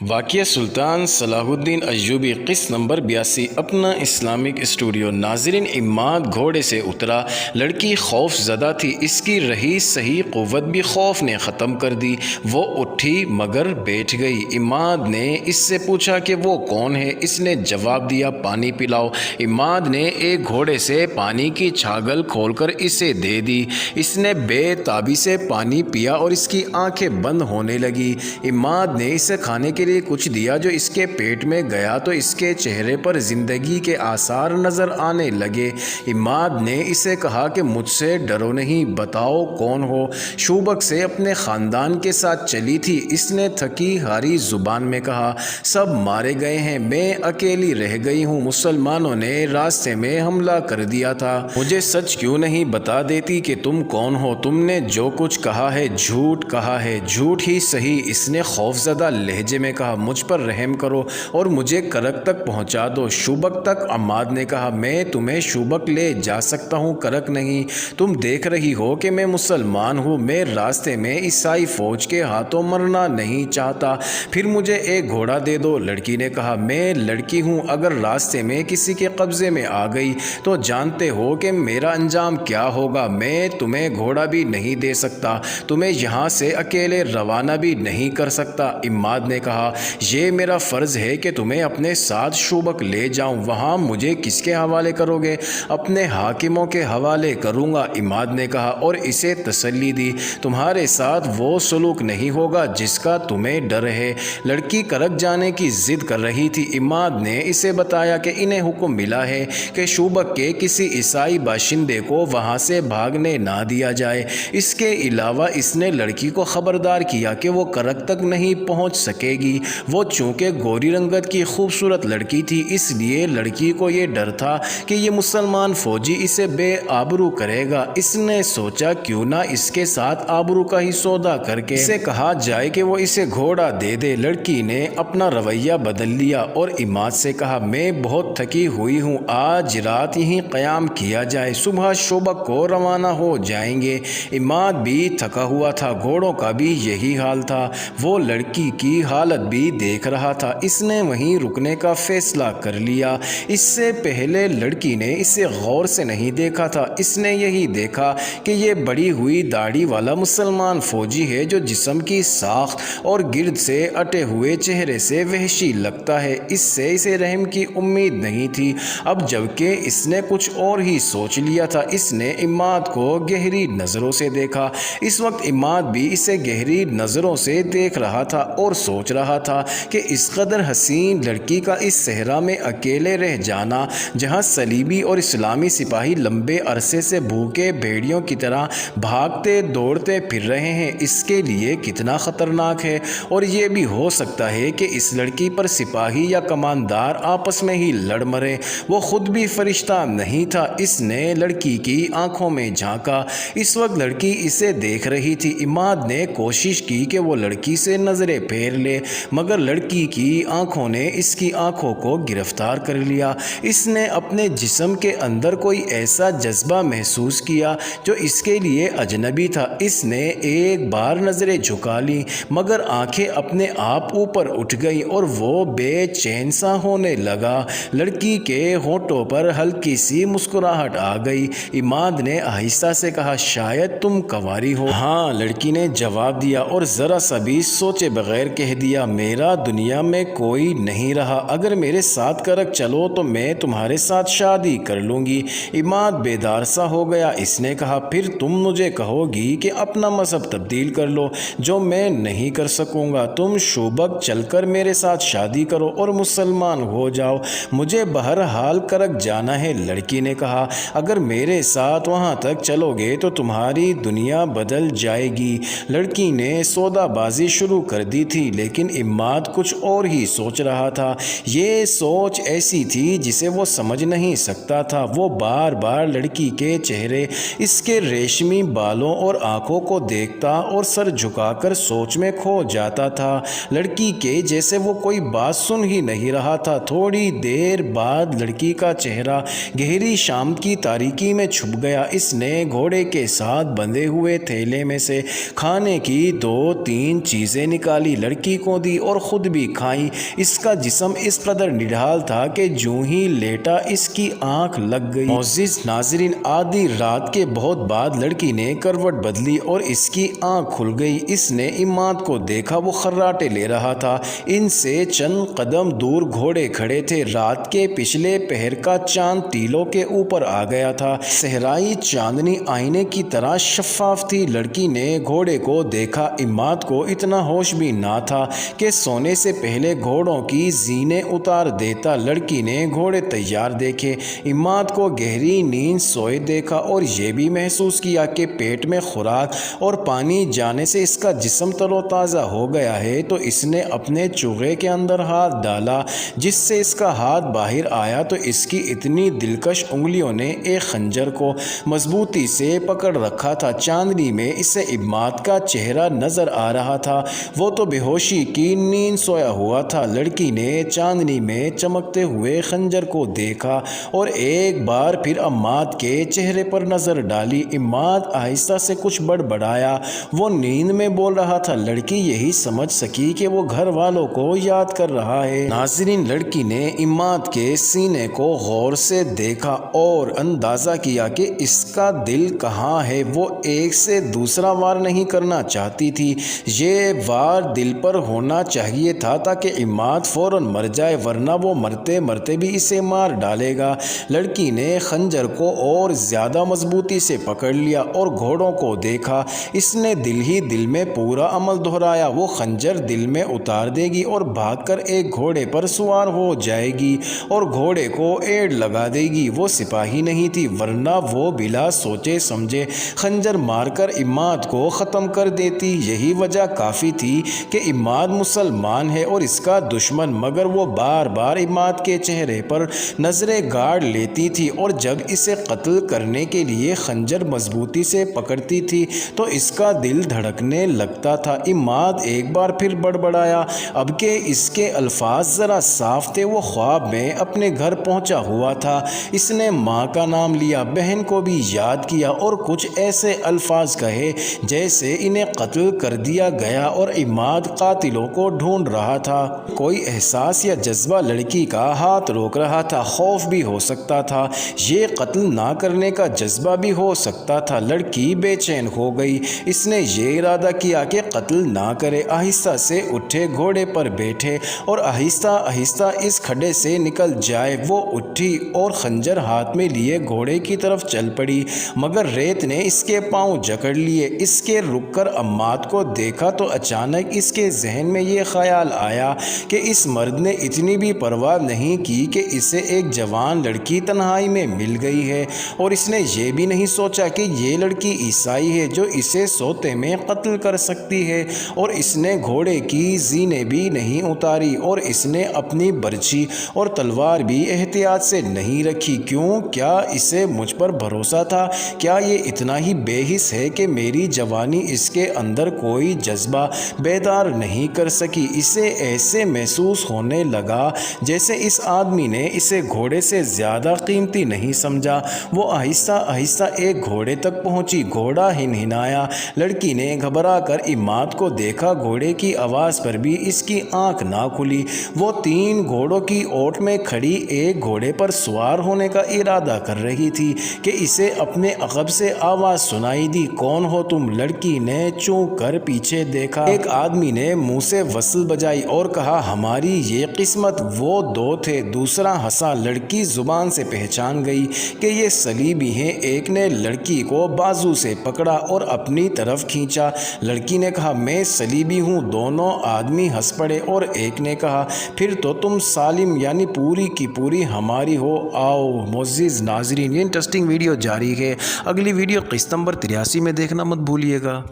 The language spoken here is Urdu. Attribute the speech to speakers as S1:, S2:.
S1: واقعہ سلطان صلاح الدین ایوبی قسط نمبر 82 اپنا اسلامک اسٹوڈیو۔ ناظرین، عماد گھوڑے سے اترا، لڑکی خوف زدہ تھی، اس کی رہی صحیح قوت بھی خوف نے ختم کر دی۔ وہ اٹھی مگر بیٹھ گئی۔ عماد نے اس سے پوچھا کہ وہ کون ہے؟ اس نے جواب دیا، پانی پلاؤ۔ عماد نے ایک گھوڑے سے پانی کی چھاگل کھول کر اسے دے دی۔ اس نے بے تابی سے پانی پیا اور اس کی آنکھیں بند ہونے لگی۔ عماد نے اسے کھانے کے لیے کچھ دیا جو اس کے پیٹ میں گیا تو اس کے چہرے پر زندگی کے آثار نظر آنے لگے۔ عماد نے اسے کہا کہ مجھ سے ڈرو نہیں، بتاؤ کون ہو؟ شوبک سے اپنے خاندان کے ساتھ چلی تھی۔ اس نے تھکی ہاری زبان میں کہا، سب مارے گئے ہیں، میں اکیلی رہ گئی ہوں۔ مسلمانوں نے راستے میں حملہ کر دیا تھا۔ مجھے سچ کیوں نہیں بتا دیتی کہ تم کون ہو؟ تم نے جو کچھ کہا ہے جھوٹ کہا ہے۔ جھوٹ ہی صحیح، اس نے خوفزدہ لہجے میں کہا، مجھ پر رحم کرو اور مجھے کرک تک پہنچا دو۔ شوبک تک؟ عماد نے کہا، میں تمہیں شوبک لے جا سکتا ہوں، کرک نہیں۔ تم دیکھ رہی ہو کہ میں مسلمان ہوں، میں راستے میں عیسائی فوج کے ہاتھوں مرنا نہیں چاہتا۔ پھر مجھے ایک گھوڑا دے دو۔ لڑکی نے کہا، میں لڑکی ہوں، اگر راستے میں کسی کے قبضے میں آ گئی تو جانتے ہو کہ میرا انجام کیا ہوگا۔ میں تمہیں گھوڑا بھی نہیں دے سکتا، تمہیں یہاں سے اکیلے روانہ بھی نہیں کر سکتا۔ عماد نے کہا، یہ میرا فرض ہے کہ تمہیں اپنے ساتھ شوبک لے جاؤں، وہاں مجھے کس کے حوالے کرو گے؟ اپنے حاکموں کے حوالے کروں گا۔ عماد نے کہا اور اسے تسلی دی، تمہارے ساتھ وہ سلوک نہیں ہوگا جس کا تمہیں ڈر ہے۔ لڑکی کرک جانے کی ضد کر رہی تھی۔ عماد نے اسے بتایا کہ انہیں حکم ملا ہے کہ شوبک کے کسی عیسائی باشندے کو وہاں سے بھاگنے نہ دیا جائے۔ اس کے علاوہ اس نے لڑکی کو خبردار کیا کہ وہ کرک تک نہیں پہنچ سکے گی۔ وہ چونکہ گوری رنگت کی خوبصورت لڑکی تھی، اس لیے لڑکی کو یہ ڈر تھا کہ یہ مسلمان فوجی اسے بے آبرو کرے گا۔ اس نے سوچا کیوں نہ اس کے ساتھ آبرو کا ہی سودا کر کے اسے کہا جائے کہ وہ اسے گھوڑا دے دے۔ لڑکی نے اپنا رویہ بدل لیا اور عماد سے کہا، میں بہت تھکی ہوئی ہوں، آج رات یہیں قیام کیا جائے، صبح شوبک کو روانہ ہو جائیں گے۔ عماد بھی تھکا ہوا تھا، گھوڑوں کا بھی یہی حال تھا، وہ لڑکی کی حالت بھی دیکھ رہا تھا۔ اس نے وہیں رکنے کا فیصلہ کر لیا۔ اس سے پہلے لڑکی نے اسے غور سے نہیں دیکھا تھا۔ اس نے یہی دیکھا کہ یہ بڑی ہوئی داڑھی والا مسلمان فوجی ہے جو جسم کی ساخت اور گرد سے اٹے ہوئے چہرے سے وحشی لگتا ہے۔ اس سے اسے رحم کی امید نہیں تھی۔ اب جبکہ اس نے کچھ اور ہی سوچ لیا تھا، اس نے عماد کو گہری نظروں سے دیکھا۔ اس وقت عماد بھی اسے گہری نظروں سے دیکھ رہا تھا اور سوچ رہا تھا کہ اس قدر حسین لڑکی کا اس صحرا میں اکیلے رہ جانا، جہاں صلیبی اور اسلامی سپاہی لمبے عرصے سے بھوکے بھیڑیوں کی طرح بھاگتے دوڑتے پھر رہے ہیں، اس کے لیے کتنا خطرناک ہے۔ اور یہ بھی ہو سکتا ہے کہ اس لڑکی پر سپاہی یا کماندار آپس میں ہی لڑ مرے، وہ خود بھی فرشتہ نہیں تھا۔ اس نے لڑکی کی آنکھوں میں جھانکا، اس وقت لڑکی اسے دیکھ رہی تھی۔ عماد نے کوشش کی کہ وہ لڑکی سے نظریں پھیر لے، مگر لڑکی کی آنکھوں نے اس کی آنکھوں کو گرفتار کر لیا۔ اس نے اپنے جسم کے اندر کوئی ایسا جذبہ محسوس کیا جو اس کے لیے اجنبی تھا۔ اس نے ایک بار نظریں جھکا لی، مگر آنکھیں اپنے آپ اوپر اٹھ گئیں اور وہ بے چین سا ہونے لگا۔ لڑکی کے ہونٹوں پر ہلکی سی مسکراہٹ آ گئی۔ عماد نے آہستہ سے کہا، شاید تم کنواری ہو؟ ہاں، لڑکی نے جواب دیا اور ذرا سا بھی سوچے بغیر کہہ دیا، میرا دنیا میں کوئی نہیں رہا، اگر میرے ساتھ کرک چلو تو میں تمہارے ساتھ شادی کر لوں گی۔ عماد بیدار سا ہو گیا۔ اس نے کہا، پھر تم مجھے کہو گی کہ اپنا مذہب تبدیل کر لو، جو میں نہیں کر سکوں گا۔ تم شوبک چل کر میرے ساتھ شادی کرو اور مسلمان ہو جاؤ، مجھے بہرحال کرک جانا ہے۔ لڑکی نے کہا، اگر میرے ساتھ وہاں تک چلو گے تو تمہاری دنیا بدل جائے گی۔ لڑکی نے سودا بازی شروع کر دی تھی، لیکن عماد کچھ اور ہی سوچ رہا تھا۔ یہ سوچ ایسی تھی جسے وہ سمجھ نہیں سکتا تھا۔ وہ بار بار لڑکی کے چہرے، اس کے ریشمی بالوں اور آنکھوں کو دیکھتا اور سر جھکا کر سوچ میں کھو جاتا تھا۔ لڑکی کے جیسے وہ کوئی بات سن ہی نہیں رہا تھا۔ تھوڑی دیر بعد لڑکی کا چہرہ گہری شام کی تاریکی میں چھپ گیا۔ اس نے گھوڑے کے ساتھ بندھے ہوئے تھیلے میں سے کھانے کی 2-3 چیزیں نکالی، لڑکی کو دی اور خود بھی کھائیں۔ اس کا جسم اس قدر نڈھال تھا کہ جو ہی لیٹا اس کی آنکھ لگ گئی۔ معزز ناظرین، آدھی رات کے بہت بعد لڑکی نے کروٹ بدلی اور اس کی آنکھ کھل گئی۔ اس نے عماد کو دیکھا، وہ خراٹے لے رہا تھا۔ ان سے چند قدم دور گھوڑے کھڑے تھے۔ رات کے پچھلے پہر کا چاند ٹیلوں کے اوپر آ گیا تھا۔ صحرائی چاندنی آئینے کی طرح شفاف تھی۔ لڑکی نے گھوڑے کو دیکھا۔ عماد کو اتنا ہوش بھی نہ تھا کہ سونے سے پہلے گھوڑوں کی زینیں اتار دیتا۔ لڑکی نے گھوڑے تیار دیکھے، عماد کو گہری نیند سوئے دیکھا اور یہ بھی محسوس کیا کہ پیٹ میں خوراک اور پانی جانے سے اس کا جسم تر و تازہ ہو گیا ہے۔ تو اس نے اپنے چوغے کے اندر ہاتھ ڈالا، جس سے اس کا ہاتھ باہر آیا تو اس کی اتنی دلکش انگلیوں نے ایک خنجر کو مضبوطی سے پکڑ رکھا تھا۔ چاندنی میں اسے عماد کا چہرہ نظر آ رہا تھا، وہ تو بے ہوشی کی نیند سویا ہوا تھا۔ لڑکی نے چاندنی میں چمکتے ہوئے خنجر کو دیکھا اور ایک بار پھر عماد کے چہرے پر نظر ڈالی۔ عماد آہستہ سے کچھ بڑبڑایا، وہ نیند میں بول رہا تھا۔ لڑکی یہی سمجھ سکی کہ وہ گھر والوں کو یاد کر رہا ہے۔ ناظرین، لڑکی نے عماد کے سینے کو غور سے دیکھا اور اندازہ کیا کہ اس کا دل کہاں ہے۔ وہ ایک سے دوسرا وار نہیں کرنا چاہتی تھی، یہ وار دل پر ہونا چاہیے تھا تاکہ عماد فوراً مر جائے، ورنہ وہ مرتے مرتے بھی اسے مار ڈالے گا۔ لڑکی نے خنجر کو اور زیادہ مضبوطی سے پکڑ لیا اور گھوڑوں کو دیکھا۔ اس نے دل ہی دل میں پورا عمل دہرایا۔ وہ خنجر دل میں اتار دے گی اور بھاگ کر ایک گھوڑے پر سوار ہو جائے گی اور گھوڑے کو ایڑ لگا دے گی۔ وہ سپاہی نہیں تھی، ورنہ وہ بلا سوچے سمجھے خنجر مار کر عماد کو ختم کر دیتی۔ یہی وجہ کافی تھی کہ عماد مسلمان ہے اور اس کا دشمن، مگر وہ بار بار عماد کے چہرے پر نظریں گاڑ لیتی تھی اور جب اسے قتل کرنے کے لیے خنجر مضبوطی سے پکڑتی تھی تو اس کا دل دھڑکنے لگتا تھا۔ عماد ایک بار پھر بڑبڑایا، اب کہ اس کے الفاظ ذرا صاف تھے۔ وہ خواب میں اپنے گھر پہنچا ہوا تھا۔ اس نے ماں کا نام لیا، بہن کو بھی یاد کیا اور کچھ ایسے الفاظ کہے جیسے انہیں قتل کر دیا گیا اور عماد قاتلوں کو ڈھونڈ رہا تھا۔ کوئی احساس یا جذبہ لڑکی کا ہاتھ روک رہا تھا۔ خوف بھی ہو سکتا تھا، یہ قتل نہ کرنے کا جذبہ بھی ہو سکتا تھا۔ لڑکی بے چین ہو گئی۔ اس نے یہ ارادہ کیا کہ قتل نہ کرے۔ آہستہ سے اٹھے، گھوڑے پر بیٹھے اور آہستہ آہستہ اس کھڈے سے نکل جائے۔ وہ اٹھی اور خنجر ہاتھ میں لیے گھوڑے کی طرف چل پڑی، مگر ریت نے اس کے پاؤں جکڑ لیے۔ اس کے رک کر عماد کو دیکھا تو اچانک اس کے ذہن میں یہ خیال آیا کہ اس مرد نے اتنی بھی پرواہ نہیں کی کہ اسے ایک جوان لڑکی تنہائی میں مل گئی ہے، اور اس نے یہ بھی نہیں سوچا کہ یہ لڑکی عیسائی ہے جو اسے سوتے میں قتل کر سکتی ہے، اور اس نے گھوڑے کی زینیں بھی نہیں اتاری اور اس نے اپنی برچھی اور تلوار بھی احتیاط سے نہیں رکھی۔ کیوں؟ کیا اسے مجھ پر بھروسہ تھا؟ کیا یہ اتنا ہی بے حس ہے کہ میری جوانی اس کے اندر کوئی جذبہ بیدار نہیں کر سکی؟ اسے ایسے محسوس ہونے لگا جیسے اس آدمی نے اسے گھوڑے سے زیادہ قیمتی نہیں سمجھا۔ وہ آہستہ آہستہ ایک گھوڑے تک پہنچی۔ گھوڑا ہنہنایا۔ لڑکی نے گھبرا کر عماد کو دیکھا۔ گھوڑے کی آواز پر بھی اس کی آنکھ نہ کھلی۔ وہ 3 گھوڑوں کی اوٹ میں کھڑی ایک گھوڑے پر سوار ہونے کا ارادہ کر رہی تھی کہ اسے اپنے عقب سے آواز سنائی دی، کون ہو تم؟ لڑکی نے چونک کر پیچھے دیکھا۔ ایک آدمی نے منہ سے وصل بجائی اور کہا، ہماری یہ قسمت۔ وہ 2 تھے۔ دوسرا ہنسا۔ لڑکی زبان سے پہچان گئی کہ یہ صلیبی ہیں۔ ایک نے لڑکی کو بازو سے پکڑا اور اپنی طرف کھینچا۔ لڑکی نے کہا، میں صلیبی ہوں۔ دونوں آدمی ہنس پڑے اور ایک نے کہا، پھر تو تم سالم یعنی پوری کی پوری ہماری ہو۔ آؤ معزز ناظرین، یہ انٹرسٹنگ ویڈیو جاری ہے، اگلی ویڈیو قسط نمبر 83 میں دیکھنا مت بھولیے گا۔